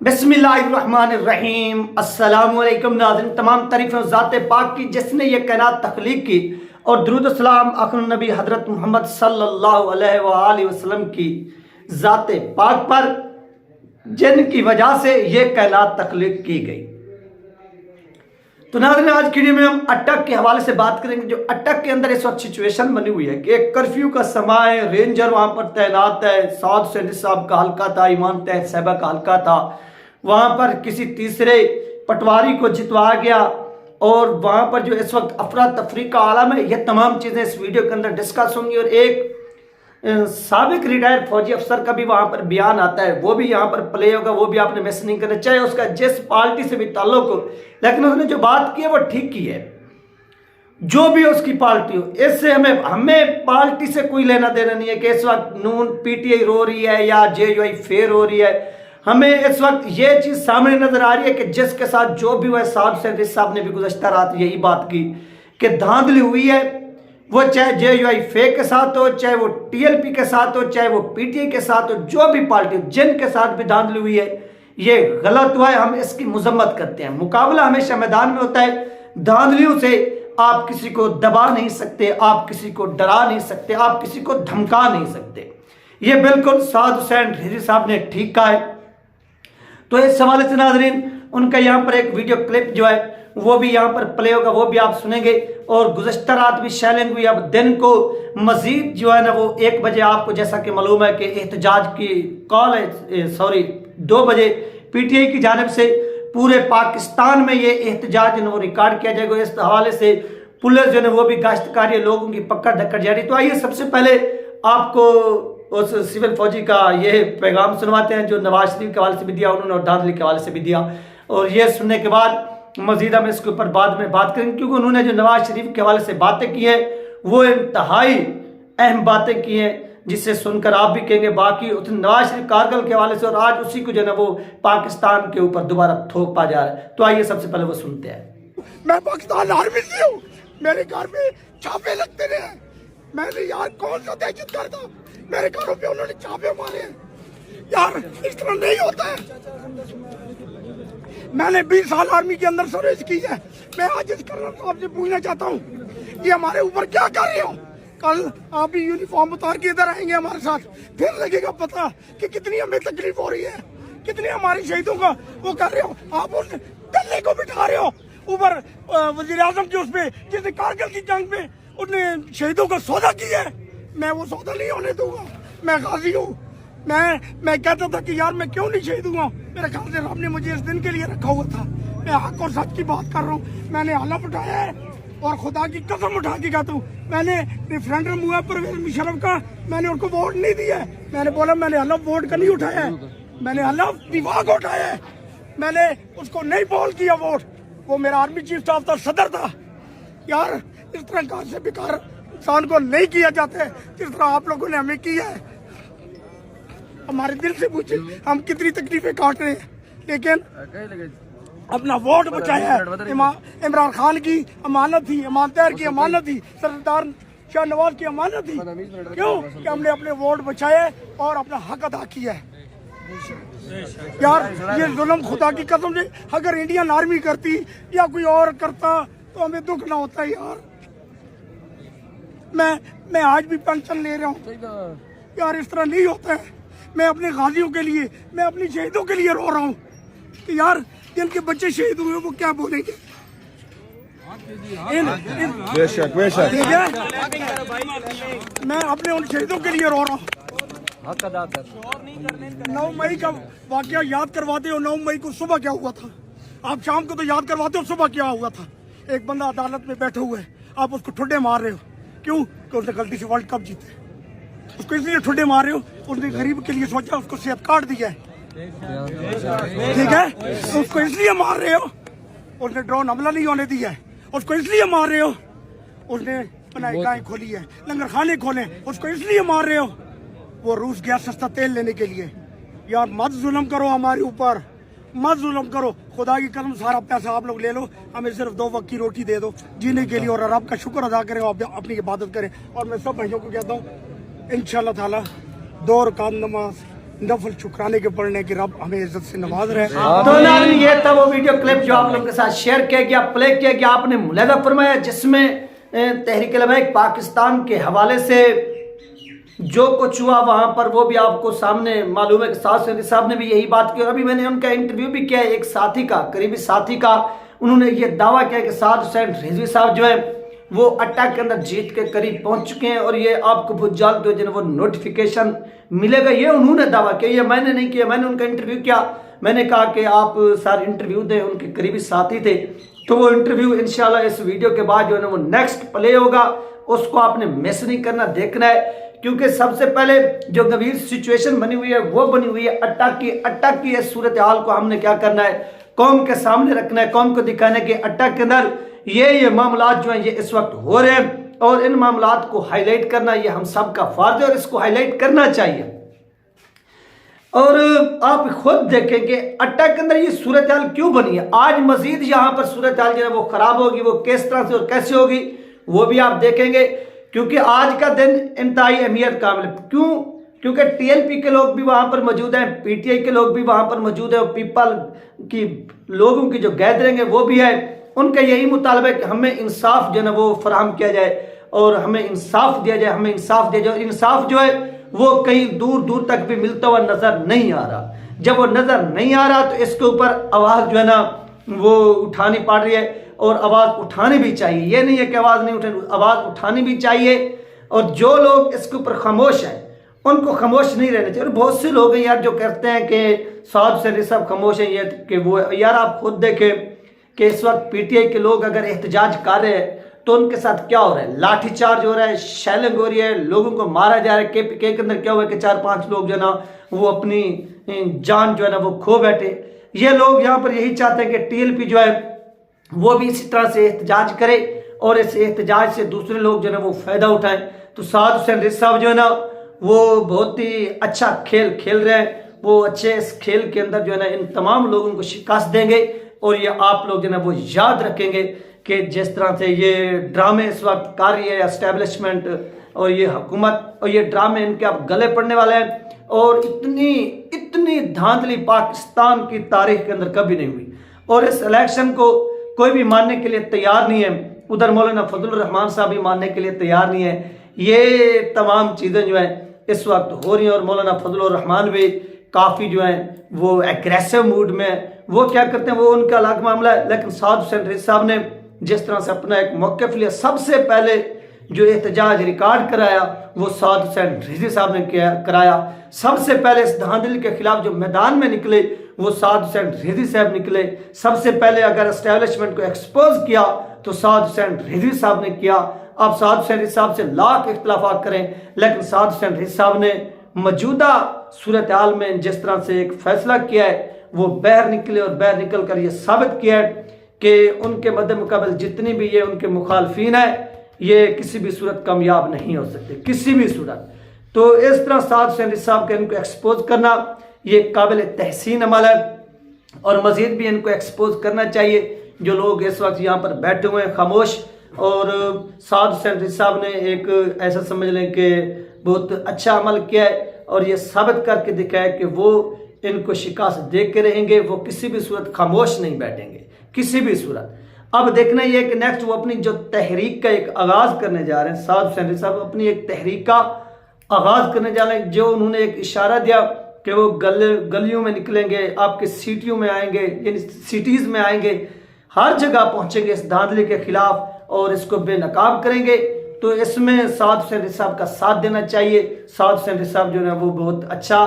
बिस्मिल्लाहिर्रहमानिर्रहीम। अस्सलामुअलैकुम नाज़रीन, तमाम तारीफ़ें ज़ाते पाक की जिसने ये कायनात तख्लीक की, और दुरूद सलाम आखिर नबी हज़रत मोहम्मद सल्लल्लाहु अलैहि वसल्लम की ज़ाते पाक पर जिनकी वजह से ये कायनात तख्लीक की गई। तो नाज़रीन, आज की वीडियो में हम अटक के हवाले से बात करेंगे। जो अटक के अंदर इस वक्त सिचुएशन बनी हुई है कि एक कर्फ्यू का समय है, रेंजर वहाँ पर तैनात है, साउथ सैनिक साहब का हल्का था, ईमान तहत साहबा का हल्का था, वहाँ पर किसी तीसरे पटवारी को जितवा गया और वहाँ पर जो इस वक्त अफरा तफरी का आलम है। ये तमाम चीज़ें इस वीडियो के अंदर डिस्कस होंगी और एक साबिक रिटायर्ड फौजी अफसर का भी वहाँ पर बयान आता है, वो भी यहाँ पर प्ले होगा, वो भी आपने मिस नहीं करना, चाहे उसका जिस पार्टी से भी ताल्लुक हो, लेकिन उसने जो बात की है वो ठीक की है। जो भी उसकी पार्टी हो, इससे हमें पार्टी से कोई लेना देना नहीं है कि इस वक्त नून पीटीआई रो रही है या जेयूआई फेर हो रही है। हमें इस वक्त ये चीज़ सामने नजर आ रही है कि जिसके साथ जो भी हुआ, साहब ने भी गुज़श्ता रात यही बात की कि धांधली हुई है, वो चाहे जेयूआई फेक के साथ हो, चाहे वो टीएलपी के साथ हो, चाहे वो पीटीआई के साथ हो, जो भी पार्टी हो, जिनके साथ भी धांधली हुई है, ये गलत हुआ है, हम इसकी मजम्मत करते हैं। मुकाबला हमेशा मैदान में होता है। धांधलियों से आप किसी को दबा नहीं सकते, आप किसी को डरा नहीं सकते, आप किसी को धमका नहीं सकते। ये बिल्कुल साद हुसैन ढेरी साहब ने ठीक कहा है। तो इस हवाले से नाजरीन, उनका यहाँ पर एक वीडियो क्लिप जो है वो भी यहाँ पर प्ले होगा, वो भी आप सुनेंगे। और गुज़श्ता रात भी शेलिंग हुई। अब दिन को मजीद जो है ना वो 1 बजे, आपको जैसा कि मालूम है कि एहतजाज की कॉल है, 2 बजे पीटीआई की जानिब से पूरे पाकिस्तान में ये एहतजाज वो रिकॉर्ड किया जाएगा। इस हवाले से पुलिस जो है वो भी गश्तकारी लोगों की पकड़ धक्कर जारी। तो आइए सबसे पहले आपको उस सिविल फौजी का ये पैगाम सुनवाते हैं जो नवाज शरीफ के हवाले से भी दिया उन्होंने और धांधली के हवाले से भी दिया। और ये सुनने के बाद मजीद हम इसके ऊपर बाद में बात करेंगे, क्योंकि उन्होंने जो नवाज शरीफ के हवाले से बातें की हैं वो इंतहाई अहम बातें की हैं, जिससे सुनकर आप भी कहेंगे बाकी नवाज शरीफ कारगिल के हवाले से, और आज उसी को जो है वो पाकिस्तान के ऊपर दोबारा थोपा जा रहा है। तो आइए सबसे पहले वो सुनते हैं। मैं पाकिस्तान आर्मी से हूँ, मेरे घर में छापे लगते रहे। मैंने यार कौन सा दहशत करता, मेरे घरों पे उन्होंने छापे मारे। यार इस तरह नहीं होता है। मैंने 20 साल आर्मी के अंदर सर्विस की है। मैं आज इस कर्नल साहब से पूछना चाहता हूँ कि हमारे ऊपर क्या कर रहे हो। कल आप भी यूनिफॉर्म उतार के इधर आएंगे हमारे साथ, फिर लगेगा पता कि कितनी हमें तकलीफ हो रही है, कितने हमारे शहीदों का वो कर रहे हो। आप उस गले को बिठा रहे हो ऊपर वजीर आजम के उस पे, जिसने कारगिल की जंग पे उसने शहीदों का सौदा किया है। मैं वो सौदा नहीं होने दूंगा। मैं गाजी हूँ। मैं कहता था कि यार मैं क्यों नहीं शहीद हुआ। मेरे ख्याल से रब ने मुझे इस दिन के लिए रखा हुआ था। मैं हक और सच की बात कर रहा हूँ। मैंने हलफ उठाया है और खुदा की कसम उठा के कहता हूँ, मैंने रेफरेंडम हुआ परवेज मुशर्रफ का, मैंने उनको वोट नहीं दिया है। मैंने बोला मैंने हलफ वोट का नहीं उठाया है, मैंने हलफ दिफा का उठाया है। मैंने उसको नहीं बोल किया वोट। वो मेरा आर्मी चीफ स्टाफ था, सदर था। यार इस तरह कार से बेकार इंसान को नहीं किया जाता है जिस तरह आप लोगों ने हमें किया है। हमारे दिल से पूछे हम कितनी तकलीफें काट रहे हैं, लेकिन अपना वोट बचाया है। इमरान खान की अमानत थी, इमाम तैयार की अमानत थी, सरदार शाहनवाज की अमानत थी। क्यों कि हमने अपने वोट बचाए और अपना हक अदा किया है। यार ये जुल्म खुदा की कसम से अगर इंडियन आर्मी करती या कोई और करता तो हमें दुख ना होता। यार मैं आज भी पेंशन ले रहा हूँ। यार इस तरह नहीं होता है। मैं अपने गाजियों के लिए, मैं अपनी शहीदों के लिए रो रहा हूँ कि यार जिनके बच्चे शहीद हुए वो क्या बोलेंगे। बेशक बेशक ठीक है, मैं अपने उन शहीदों के लिए रो रहा हूँ। 9 मई का वाकया याद करवाते हो। 9 मई को सुबह क्या हुआ था, आप शाम को तो याद करवाते हो सुबह क्या हुआ था। एक बंदा अदालत में बैठे हुए, आप उसको ठुड्डे मार रहे हो। क्यों कि उसने गलती से वर्ल्ड कप जीते, उसको इसलिए ठुड्डे मार रहे हो। उसने गरीब के लिए सोचा, उसको सेहत कार्ड दिया है, ठीक है, उसको इसलिए मार रहे हो। उसने ड्रोन हमला नहीं होने दिया है, उसको इसलिए मार रहे हो। उसने बनाई गाय खोली है, लंगर खाने खोले, उसको इसलिए मार रहे हो। वो रूस गया सस्ता तेल लेने के लिए। यार मत जुल्म करो हमारे ऊपर, मत जुल्म करो। खुदा की कसम सारा पैसा आप लोग ले लो, हमें सिर्फ 2 वक्त की रोटी दे दो जीने के लिए, और रब का शुक्र अदा करें, अपनी इबादत करें। और मैं सब भाइयों को कहता हूँ इंशाल्लाह ताला 2 रकात नमाज नफल शुक्राने के पढ़ने की रब हमें इज्जत से नवाज रहे। तो नाज़रीन, ये था वो वीडियो क्लिप जो आप लोगों के साथ शेयर किया गया, प्ले किया गया, आपने मुलाहिजा फरमाया, जिसमें तहरीक लबैक पाकिस्तान के हवाले से जो कुछ हुआ वहाँ पर वो भी आपको सामने मालूम है कि साद हुसैन साहब ने भी यही बात की। और अभी मैंने उनका इंटरव्यू भी किया है एक साथी का, करीबी साथी का। उन्होंने ये दावा किया कि साद हुसैन रिजवी साहब जो है वो अट्टा के अंदर जीत के करीब पहुंच चुके हैं और ये आपको बहुत जल्द जो है वो नोटिफिकेशन मिलेगा। ये उन्होंने दावा किया, ये मैंने नहीं किया। मैंने उनका इंटरव्यू किया, मैंने कहा कि आप सर इंटरव्यू दें, उनके करीबी साथी थे। तो वो इंटरव्यू इंशाल्लाह इस वीडियो के बाद जो है ना वो नेक्स्ट प्ले होगा, उसको आपने मिस नहीं करना, देखना है। क्योंकि सबसे पहले जो गंभीर सिचुएशन बनी हुई है वो बनी हुई है अट्टा की इस सूरत हाल को हमने क्या करना है, कौम के सामने रखना है, कौम को दिखाना है कि अट्टा के अंदर ये मामलात जो हैं ये इस वक्त हो रहे हैं और इन मामलात को हाईलाइट करना ये हम सब का फर्ज है और इसको हाईलाइट करना चाहिए। और आप खुद देखें कि अट्टा के अंदर ये सूरत हाल क्यों बनी है। आज मजीद यहाँ पर सूरत हाल जो है वो खराब होगी, वो किस तरह से और कैसे होगी वो भी आप देखेंगे। क्योंकि आज का दिन इंतहाई अहमियत काबिल है। क्यों? क्योंकि टीएलपी के लोग भी वहां पर मौजूद हैं, पीटीआई के लोग भी वहां पर मौजूद है और पीपल की लोगों की जो गैदरिंग है वो भी है। उनका यही मुतालबा है कि हमें इंसाफ जो है ना वो फराहम किया जाए और हमें इंसाफ दिया जाए, हमें इंसाफ दिया जाए। इंसाफ जो है वो कहीं दूर दूर तक भी मिलता हुआ नजर नहीं आ रहा। जब वो नजर नहीं आ रहा तो इसके ऊपर आवाज जो है ना वो उठानी पड़ रही है और आवाज उठानी भी चाहिए। ये नहीं है कि आवाज नहीं उठानी, आवाज उठानी भी चाहिए। और जो लोग इसके ऊपर खामोश हैं उनको खामोश नहीं रहना चाहिए। और बहुत से लोग हैं यार जो कहते हैं कि साद हुसैन साहब खामोश हैं, ये कि वो यार आप खुद देखें कि इस वक्त पीटीआई के लोग अगर एहतजाज कर रहे हैं तो उनके साथ क्या हो रहा है, लाठीचार्ज हो रहा है, शेलिंग हो रही है, लोगों को मारा जा रहा है। के अंदर क्या हुआ है कि 4-5 लोग जो है ना वो अपनी जान जो है ना वो खो बैठे। ये लोग यहाँ पर यही चाहते हैं कि टीएलपी जो है वो भी इसी तरह से एहतजाज करे और इस एहतजाज से दूसरे लोग जो है ना वो फायदा उठाएं। तो साद हुसैन रिजवी साहब जो है ना वो बहुत ही अच्छा खेल खेल रहे हैं। वो अच्छे इस खेल के अंदर जो है ना इन तमाम लोगों को शिकस्त देंगे और ये आप लोग जो है ना वो याद रखेंगे कि जिस तरह से ये ड्रामे इस वक्त कर रही है एस्टेब्लिशमेंट और ये हुकूमत, और ये ड्रामे इनके अब गले पड़ने वाले हैं। और इतनी धांधली पाकिस्तान की तारीख के अंदर कभी नहीं हुई और इस इलेक्शन को कोई भी मानने के लिए तैयार नहीं है। उधर मौलाना फजलुर रहमान साहब भी मानने के लिए तैयार नहीं है। ये तमाम चीज़ें जो हैं इस वक्त हो रही हैं और मौलाना फजलुर रहमान भी काफ़ी जो हैं वो एग्रेसिव मूड में, वो क्या करते हैं वो उनका अलग मामला है। लेकिन साद हुसैन रिजवी साहब ने जिस तरह से अपना एक मौक़िफ़ लिया, सबसे पहले जो एहतजाज रिकॉर्ड कराया वो साद हुसैन रिजवी साहब ने कराया। सबसे पहले इस धांधली के खिलाफ जो मैदान में निकले वो साद हुसैन रिजवी साहब निकले। सबसे पहले अगर एस्टेब्लिशमेंट को एक्सपोज किया तो साद हुसैन रिजवी साहब ने किया। आप साद हुसैन रिजवी साहब से लाख इख्तलाफात करें, लेकिन साद हुसैन रिजवी साहब ने मौजूदा सूरत हाल में जिस तरह से एक फैसला किया है वो बाहर निकले और बाहर निकल कर ये साबित किया है कि उनके मद्दे मुकाबले जितनी भी ये उनके मुखालफीन है ये किसी भी सूरत कामयाब नहीं हो सकते, किसी भी सूरत। तो इस तरह साद हुसैन रिजवी साहब के इनको एक्सपोज करना ये काबिल तहसीन अमल है और मजीद भी इनको एक्सपोज करना चाहिए। जो लोग इस वक्त यहाँ पर बैठे हुए हैं खामोश, और साद हुसैन रिजवी साहब ने एक ऐसा समझ लें कि बहुत अच्छा अमल किया है और ये साबित करके दिखाया है कि वो इनको शिकस्त दे के रहेंगे, वो किसी भी सूरत खामोश नहीं बैठेंगे, किसी भी सूरत। अब देखना ये कि नेक्स्ट वो अपनी जो तहरीक का एक आगाज़ करने जा रहे हैं। साद हुसैन रिजवी साहब अपनी एक तहरीक का आगाज़ करने जा रहे हैं। जो उन्होंने एक इशारा दिया कि वो गलियों में निकलेंगे, आपके सिटियों में आएंगे, यानी सिटीज़ में आएंगे, हर जगह पहुंचेंगे इस धांधली के खिलाफ और इसको बेनकाब करेंगे। तो इसमें साद हुसैन रिजवी साहब का साथ देना चाहिए। साद हुसैन रिजवी साहब जो है वो बहुत अच्छा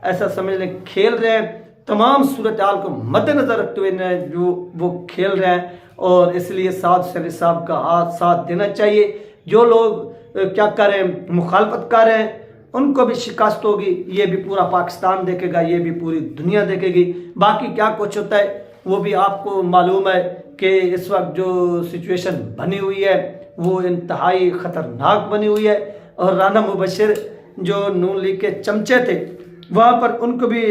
ऐसा समझ लें खेल रहे हैं, तमाम सूरत हाल को मद्देनजर रखते हुए जो वो खेल रहे हैं और इसलिए साद हुसैन रिजवी साहब का हाथ साथ देना चाहिए। जो लोग क्या कर रहे हैं, मुखालफत कर रहे हैं, उनको भी शिकस्त होगी। ये भी पूरा पाकिस्तान देखेगा, ये भी पूरी दुनिया देखेगी। बाकी क्या कुछ होता है वो भी आपको मालूम है कि इस वक्त जो सिचुएशन बनी हुई है वो इंतहाई ख़तरनाक बनी हुई है। और राना मुबशिर जो नून लीग के चमचे थे वहाँ पर उनको भी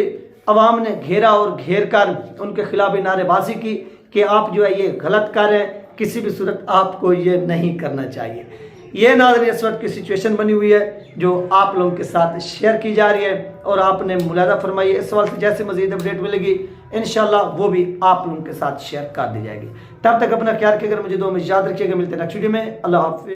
अवाम ने घेरा और घेर कर उनके खिलाफ नारेबाजी की कि आप जो है ये गलत कर रहे हैं, किसी भी सूरत आपको ये नहीं करना चाहिए। ये नाज़रीन इस वक्त की सिचुएशन बनी हुई है जो आप लोगों के साथ शेयर की जा रही है और आपने मुलाजा फरमाई है। इस सवाल से जैसे मजीद अपडेट मिलेगी इंशाल्लाह वो भी आप लोगों के साथ शेयर कर दी जाएगी। तब तक अपना ख्याल रखिएगा, मुझे दुआ में याद रखिएगा। मिलते हैं नेक्स्ट वीडियो में। अल्लाह हाफिज़।